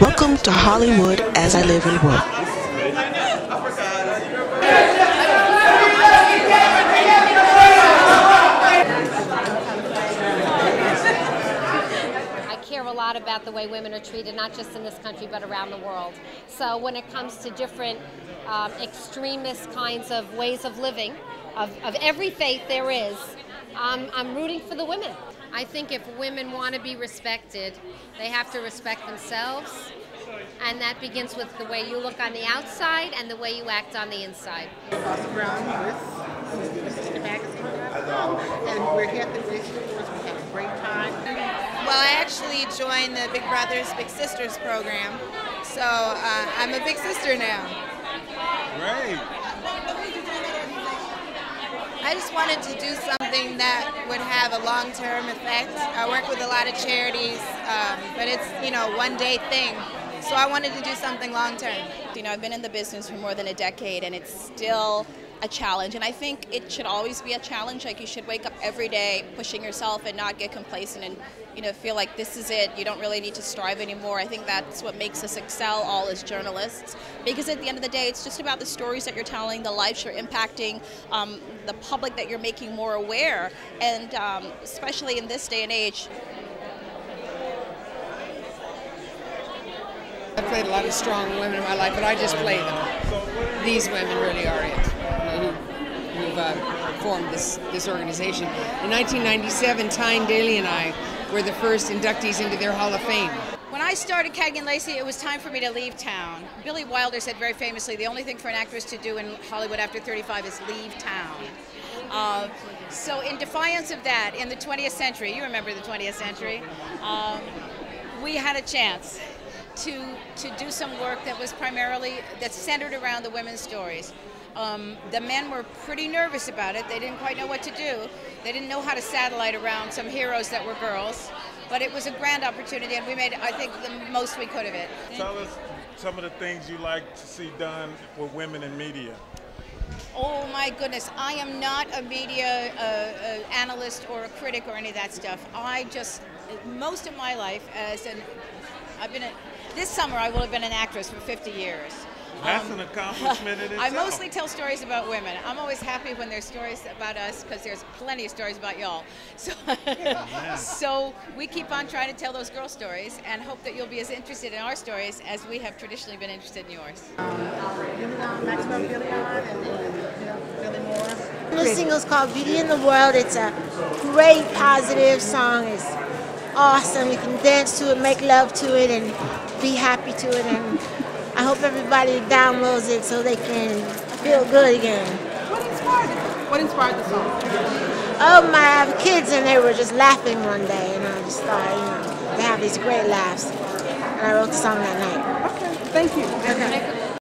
Welcome to Hollywood as I live and work. I care a lot about the way women are treated, not just in this country, but around the world. So when it comes to different extremist kinds of ways of living, of every faith there is, I'm rooting for the women. I think if women want to be respected, they have to respect themselves, and that begins with the way you look on the outside and the way you act on the inside. Brown, the magazine, and we're here at the Gracie Awards. We had a great time. Well, I actually joined the Big Brothers Big Sisters program, so I'm a big sister now. Great. I just wanted to do something that would have a long-term effect. I work with a lot of charities, but it's, one-day thing. So I wanted to do something long-term. I've been in the business for more than a decade, and it's still a challenge. And I think it should always be a challenge. Like, you should wake up every day pushing yourself and not get complacent and feel like this is it. You don't really need to strive anymore. I think that's what makes us excel all as journalists, because at the end of the day, it's just about the stories that you're telling, the lives you're impacting, the public that you're making more aware, and especially in this day and age. I've played a lot of strong women in my life, but I just play them. These women really are it, who've formed this organization. In 1997, Tyne Daly and I were the first inductees into their Hall of Fame. When I started Cagney Lacey, it was time for me to leave town. Billy Wilder said very famously, the only thing for an actress to do in Hollywood after 35 is leave town. So in defiance of that, in the 20th century, you remember the 20th century, we had a chance to do some work that was that's centered around the women's stories. The men were pretty nervous about it. They didn't quite know what to do. They didn't know how to satellite around some heroes that were girls. But it was a grand opportunity, and we made, I think, the most we could of it. Tell us some of the things you like to see done with women in media. Oh my goodness, I am not a media analyst or a critic or any of that stuff. Most of my life this summer I will have been an actress for 50 years. That's an accomplishment in itself. I mostly tell stories about women. I'm always happy when there's stories about us, because there's plenty of stories about y'all. So we keep on trying to tell those girl stories and hope that you'll be as interested in our stories as we have traditionally been interested in yours. The single's called Beauty in the World. It's a great, positive song. It's awesome. You can dance to it, make love to it, and be happy to it. And I hope everybody downloads it so they can feel good again. What inspired it? What inspired the song? Oh, I have kids, and they were just laughing one day, and I just thought, they have these great laughs. And I wrote the song that night. Okay, thank you. Okay.